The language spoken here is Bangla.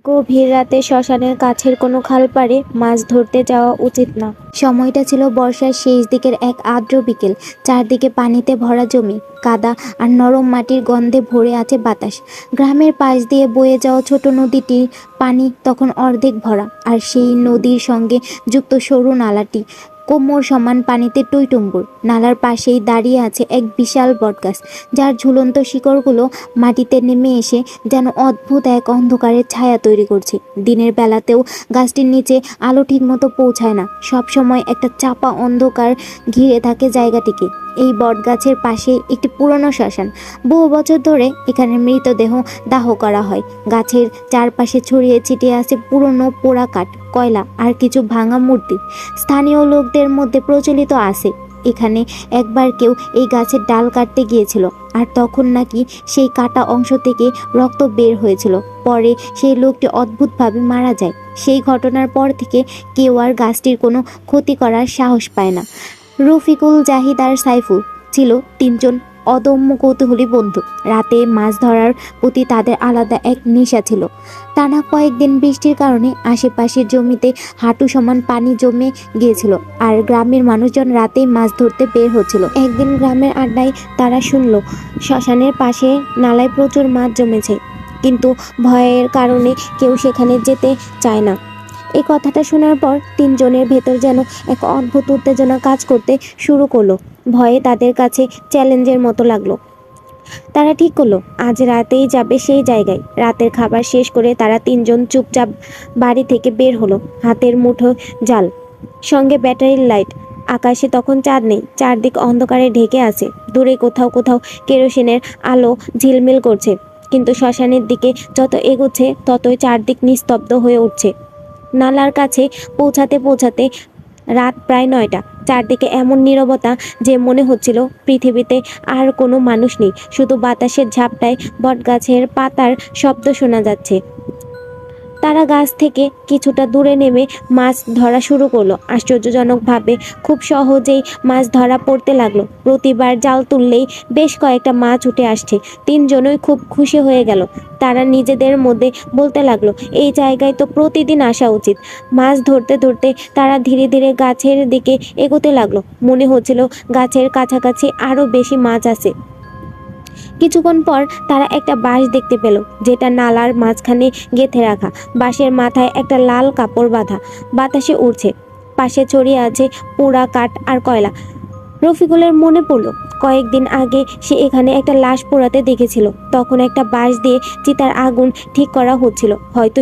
গভীর রাতে শ্মশানের কাছের কোনো খাল পাড়ে মাছ ধরতে যাওয়া উচিত না। সময়টা ছিল বর্ষার শেষ দিকের এক আর্দ্র বিকেল। চারদিকে পানিতে ভরা জমি, কাদা আর নরম মাটির গন্ধে ভরে আছে বাতাস। গ্রামের পাশ দিয়ে বয়ে যাওয়া ছোট নদীটির পানি তখন অর্ধেক ভরা, আর সেই নদীর সঙ্গে যুক্ত সরু নালাটি কোমর সমান পানিতে টইটুম্বুর। নালার পাশেই দাঁড়িয়ে আছে এক বিশাল বটগাছ, যার ঝুলন্ত শিকড়গুলো মাটিতে নেমে এসে যেন অদ্ভুত এক অন্ধকারের ছায়া তৈরি করছে। দিনের বেলাতেও গাছটির নিচে আলো ঠিকমতো পৌঁছায় না, সব সময় একটা চাপা অন্ধকার ঘিরে থাকে জায়গাটিকে। এই বটগাছের পাশে একটি পুরনো শ্মশান। বহু বছর ধরে এখানে মৃতদেহ দাহ করা হয়। গাছের চারপাশে ছড়িয়ে ছিটিয়ে আছে পুরনো পোড়া কাঠ, কয়লা আর কিছু ভাঙা মূর্তি। স্থানীয় লোকদের মধ্যে প্রচলিত আছে এখানে একবার কেউ এই গাছের ডাল কাটতে গিয়েছিল, আর তখন নাকি সেই কাটা অংশ থেকে রক্ত বের হয়েছিল। পরে সেই লোকটি অদ্ভুতভাবে মারা যায়। সেই ঘটনার পর থেকে কেউ আর গাছটির কোনো ক্ষতি করার সাহস পায় না। রফিকুল, জাহিদ আর সাইফুল ছিল তিনজন অদম্য কৌতূহলী বন্ধু। রাতে মাছ ধরার প্রতি তাদের আলাদা এক নেশা ছিল। টানা কয়েকদিন বৃষ্টির কারণে আশেপাশের জমিতে হাঁটু সমান পানি জমে গিয়েছিল, আর গ্রামের মানুষজন রাতেই মাছ ধরতে বের হচ্ছিল। একদিন গ্রামের আড্ডায় তারা শুনল শ্মশানের পাশে নালায় প্রচুর মাছ জমেছে, কিন্তু ভয়ের কারণে কেউ সেখানে যেতে চায় না। এই কথাটা শোনার পর তিনজনের ভেতর যেন এক অদ্ভুত উত্তেজনা কাজ করতে শুরু করলো। ভয়ে তাদের কাছে চ্যালেঞ্জের মতো লাগলো। তারা ঠিক করলো আজ রাতেই যাবে সেই জায়গায়। রাতের খাবার শেষ করে তারা তিনজন চুপচাপ বাড়ি থেকে বের হলো। হাতের মুঠো জাল, সঙ্গে ব্যাটারির লাইট। আকাশে তখন চাঁদ নেই, চারদিক অন্ধকারে ঢেকে আছে। দূরে কোথাও কোথাও কেরোসিনের আলো ঝিলমিল করছে, কিন্তু শ্মশানের দিকে যত এগোচ্ছে ততই চারদিক নিস্তব্ধ হয়ে উঠছে। নালার কাছে পৌঁছাতে পৌঁছাতে রাত প্রায় 9টা। চারদিকে এমন নীরবতা যে মনে হচ্ছিল পৃথিবীতে আর কোনো মানুষ নেই, শুধু বাতাসের ঝাপটায় বটগাছের পাতার শব্দ শোনা যাচ্ছে। তারা গাছ থেকে কিছুটা দূরে নেমে মাছ ধরা শুরু করলো। আশ্চর্যজনকভাবে খুব সহজেই মাছ ধরা পড়তে লাগলো। প্রতিবার জাল তুললেই বেশ কয়েকটা মাছ উঠে আসছে। তিনজনই খুব খুশি হয়ে গেল। তারা নিজেদের মধ্যে বলতে লাগলো, এই জায়গায় তো প্রতিদিন আসা উচিত। মাছ ধরতে ধরতে তারা ধীরে ধীরে গাছের দিকে এগোতে লাগলো। মনে হচ্ছিল গাছের কাছাকাছি আরও বেশি মাছ আছে। কিছুক্ষণ পর তারা একটা বাঁশ দেখতে পেল, যেটা নালার মাঝখানে গেঁথে রাখা। বাঁশের মাথায় একটা লাল কাপড় বাঁধা, বাতাসে উড়ছে। পাশে ছড়িয়ে আছে পোড়া কাঠ আর কয়লা। রফিকুলের মনে পড়ল কয়েকদিন আগে সে এখানে একটা লাশ পোড়াতে দেখেছিল। তখন একটা বাঁশ দিয়ে চিতার আগুন ঠিক করা হচ্ছিল। হয়তো